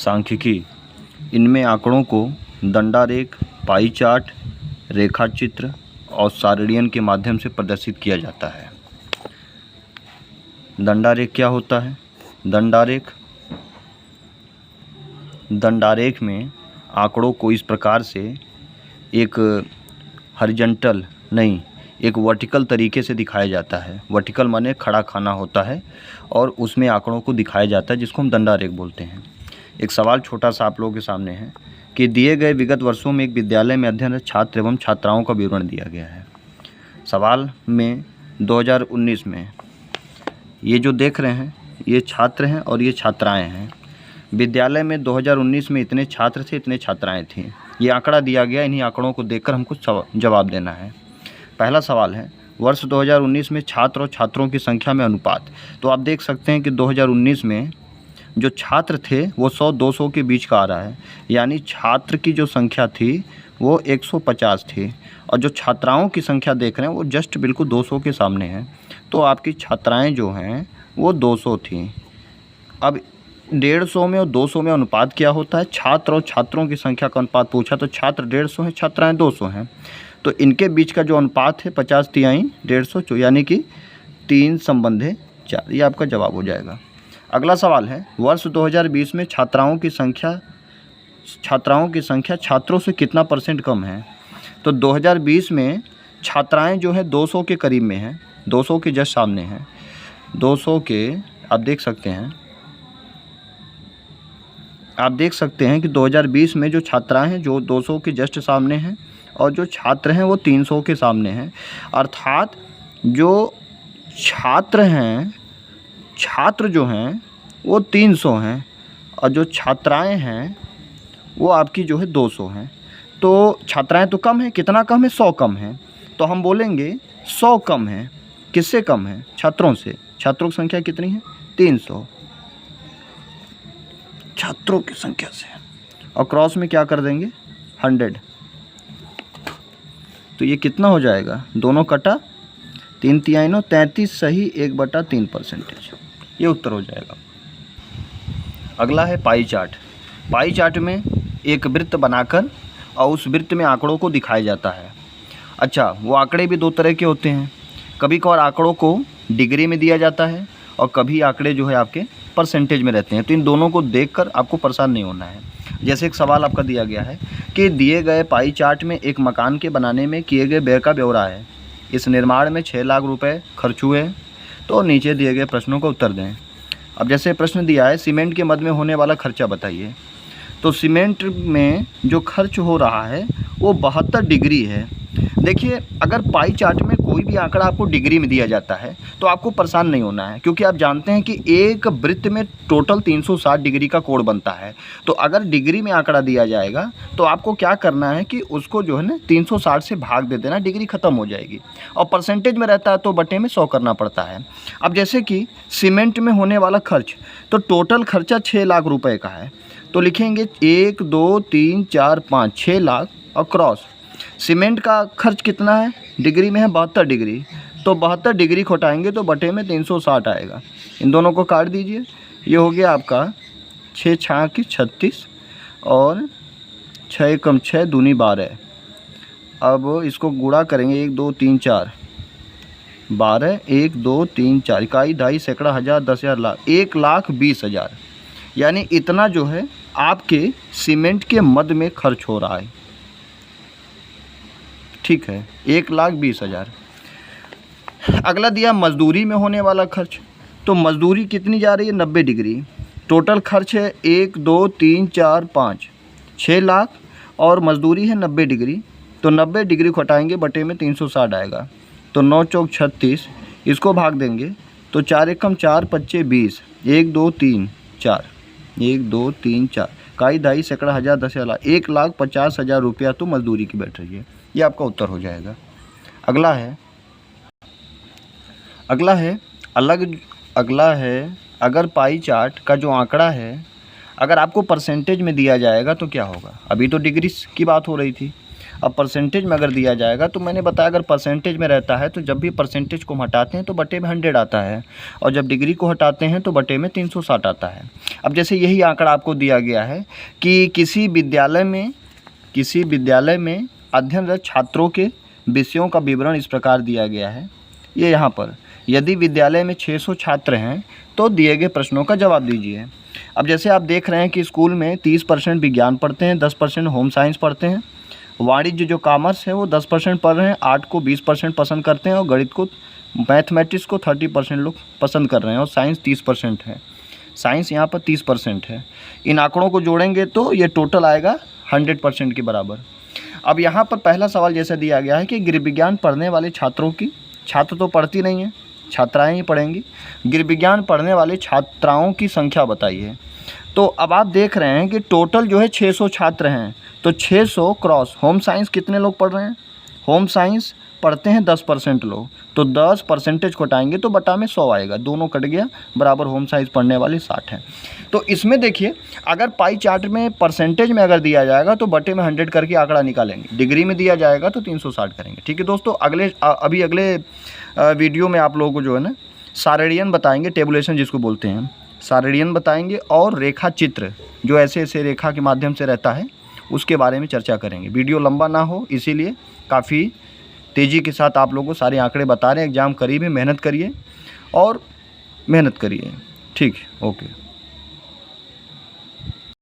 सांख्यिकी, इनमें आंकड़ों को दंडारेख, पाई चार्ट, रेखा चित्र और सारणियन के माध्यम से प्रदर्शित किया जाता है। दंडारेख क्या होता है? दंडारेख में आंकड़ों को इस प्रकार से एक हॉरिजॉन्टल नहीं, एक वर्टिकल तरीके से दिखाया जाता है। वर्टिकल माने खड़ा खाना होता है और उसमें आंकड़ों को दिखाया जाता है, जिसको हम दंडारेख बोलते हैं। एक सवाल छोटा सा आप लोगों के सामने है कि दिए गए विगत वर्षों में एक विद्यालय में अध्ययनरत छात्र एवं छात्राओं का विवरण दिया गया है। सवाल में 2019 में ये जो देख रहे हैं ये छात्र हैं और ये छात्राएं हैं। विद्यालय में 2019 में इतने छात्र थे, इतने छात्राएं थीं। ये आंकड़ा दिया गया, इन्हीं आंकड़ों को देखकर हमको जवाब देना है। पहला सवाल है, वर्ष 2019 में छात्र और छात्रों की संख्या में अनुपात। तो आप देख सकते हैं कि 2019 में जो छात्र थे वो 100-200 के बीच का आ रहा है, यानी छात्र की जो संख्या थी वो 150 थी और जो छात्राओं की संख्या देख रहे हैं वो जस्ट बिल्कुल 200 के सामने है। तो आपकी छात्राएं जो हैं वो 200 थीं। अब 150 में और 200 में अनुपात क्या होता है? छात्र और छात्रों की संख्या का अनुपात पूछा तो छात्र 150 हैं, छात्राएं 200 हैं, तो इनके बीच का जो अनुपात है 50 तिहाई 150, यानी कि 3/4। ये आपका जवाब हो जाएगा। अगला सवाल है, वर्ष 2020 में छात्राओं की संख्या छात्रों से कितना % कम है? तो 2020 में छात्राएं जो है 200 के करीब में हैं, 200 के जस्ट सामने हैं। 200 के आप देख सकते हैं कि 2020 में जो छात्राएं हैं जो 200 के जस्ट सामने हैं और जो छात्र हैं वो 300 के सामने हैं। अर्थात जो छात्र जो हैं वो 300 हैं और जो छात्राएं हैं वो आपकी जो है 200 हैं। तो छात्राएं तो कम है, कितना कम है? 100 कम है। तो हम बोलेंगे 100 कम है। किससे कम है? छात्रों से। छात्रों की संख्या कितनी है? 300 छात्रों की संख्या से। और क्रॉस में क्या कर देंगे? 100। तो ये कितना हो जाएगा? दोनों कटा 3 तिहाई 9, 33 सही 1/3%। ये उत्तर हो जाएगा। अगला है पाई चार्ट। पाई चार्ट में एक वृत्त बनाकर और उस वृत्त में आंकड़ों को दिखाया जाता है। अच्छा, वो आंकड़े भी 2 तरह के होते हैं। कभी कभार आंकड़ों को डिग्री में दिया जाता है और कभी आंकड़े जो है आपके परसेंटेज में रहते हैं। तो इन दोनों को देखकर आपको परेशान नहीं होना है। जैसे एक सवाल आपका दिया गया है कि दिए गए पाई चार्ट में एक मकान के बनाने में किए गए व्यय का ब्यौरा है। इस निर्माण में 6 लाख रुपए खर्च हुए। तो नीचे दिए गए प्रश्नों का उत्तर दें। अब जैसे प्रश्न दिया है, सीमेंट के मद में होने वाला खर्चा बताइए। तो सीमेंट में जो खर्च हो रहा है वो 72 डिग्री है। देखिए, अगर पाई चार्ट में कोई भी आंकड़ा आपको डिग्री में दिया जाता है तो आपको परेशान नहीं होना है, क्योंकि आप जानते हैं कि एक वृत्त में टोटल 360 डिग्री का कोण बनता है। तो अगर डिग्री में आंकड़ा दिया जाएगा तो आपको क्या करना है कि उसको जो है ना 360 से भाग दे देना, डिग्री ख़त्म हो जाएगी। और परसेंटेज में रहता है तो बटे में 100 करना पड़ता है। अब जैसे कि सीमेंट में होने वाला खर्च, तो टोटल खर्चा 6 लाख रुपये का है। तो लिखेंगे 1 2 3 4 5 6 लाख और क्रॉस। सीमेंट का खर्च कितना है? डिग्री में है 72 डिग्री। तो 72 डिग्री घटाएंगे तो बटे में 360 आएगा। इन दोनों को काट दीजिए। ये हो गया आपका 6 छाक 36 और 6 कम 6 दूनी 12। अब इसको गुणा करेंगे 1 2 3 4 12 1 2 3 4 इकाई ढाई सैकड़ा हज़ार 10,000 लाख 1,20,000, यानी इतना जो है आपके सीमेंट के मद में खर्च हो रहा है। ठीक है, 1,20,000। अगला दिया मजदूरी में होने वाला खर्च। तो मजदूरी कितनी जा रही है? 90 डिग्री। टोटल खर्च है 1 2 3 4 5 6 लाख और मजदूरी है 90 डिग्री। तो 90 डिग्री घटाएंगे बटे में 360 आएगा। तो 9 चौक 36, इसको भाग देंगे तो 4 एकम 4 पच्चे 20 1 2 3 4 1 2 3 4 इकाई ढाई सैकड़ा हज़ार 10,000 लाख 1,50,000 रुपया तो मजदूरी की बैठ रही है। ये आपका उत्तर हो जाएगा। अगला है अगर पाई चार्ट का जो आंकड़ा है अगर आपको परसेंटेज में दिया जाएगा तो क्या होगा? अभी तो डिग्री की बात हो रही थी। अब परसेंटेज में अगर दिया जाएगा तो मैंने बताया अगर परसेंटेज में रहता है तो जब भी परसेंटेज को हम हटाते हैं तो बटे में 100 आता है, और जब डिग्री को हटाते हैं तो बटे में 360 आता है। अब जैसे यही आंकड़ा आपको दिया गया है कि किसी विद्यालय में अध्ययनरत छात्रों के विषयों का विवरण इस प्रकार दिया गया है। ये यहाँ पर यदि विद्यालय में 600 छात्र हैं तो दिए गए प्रश्नों का जवाब दीजिए। अब जैसे आप देख रहे हैं कि स्कूल में 30% विज्ञान पढ़ते हैं, 10% होम साइंस पढ़ते हैं, वाणिज्य जो कॉमर्स है वो 10% पढ़ रहे हैं, आर्ट को 20% पसंद करते हैं, और गणित को मैथमेटिक्स को 30% लोग पसंद कर रहे हैं, और साइंस 30% है। साइंस यहाँ पर 30% है। इन आंकड़ों को जोड़ेंगे तो ये टोटल आएगा 100% के बराबर। अब यहाँ पर पहला सवाल जैसा दिया गया है कि गृह विज्ञान पढ़ने वाले छात्रों की, छात्र तो पढ़ती नहीं है, छात्राएं ही पढ़ेंगी, गृह विज्ञान पढ़ने वाले छात्राओं की संख्या बताइए। तो अब आप देख रहे हैं कि टोटल जो है 600 छात्र हैं, तो 600 क्रॉस होम साइंस कितने लोग पढ़ रहे हैं, होम साइंस पढ़ते हैं 10% लोग, तो 10% को हटाएंगे तो बटा में 100 आएगा, दोनों कट गया, बराबर होम साइंस पढ़ने वाले 60 हैं। तो इसमें देखिए अगर पाई चार्ट में परसेंटेज में अगर दिया जाएगा तो बटे में 100 करके आंकड़ा निकालेंगे, डिग्री में दिया जाएगा तो 360 करेंगे। ठीक है दोस्तों, अगले वीडियो में आप लोगों को जो है ना सारणियन बताएंगे, टेबुलेशन जिसको बोलते हैं, सारणियन बताएंगे, और रेखा चित्र जो ऐसे ऐसे रेखा के माध्यम से रहता है उसके बारे में चर्चा करेंगे। वीडियो लंबा ना हो इसीलिए काफ़ी तेज़ी के साथ आप लोगों को सारे आंकड़े बता रहे हैं। एग्ज़ाम करीब है, मेहनत करिए और मेहनत करिए। ठीक है, ओके।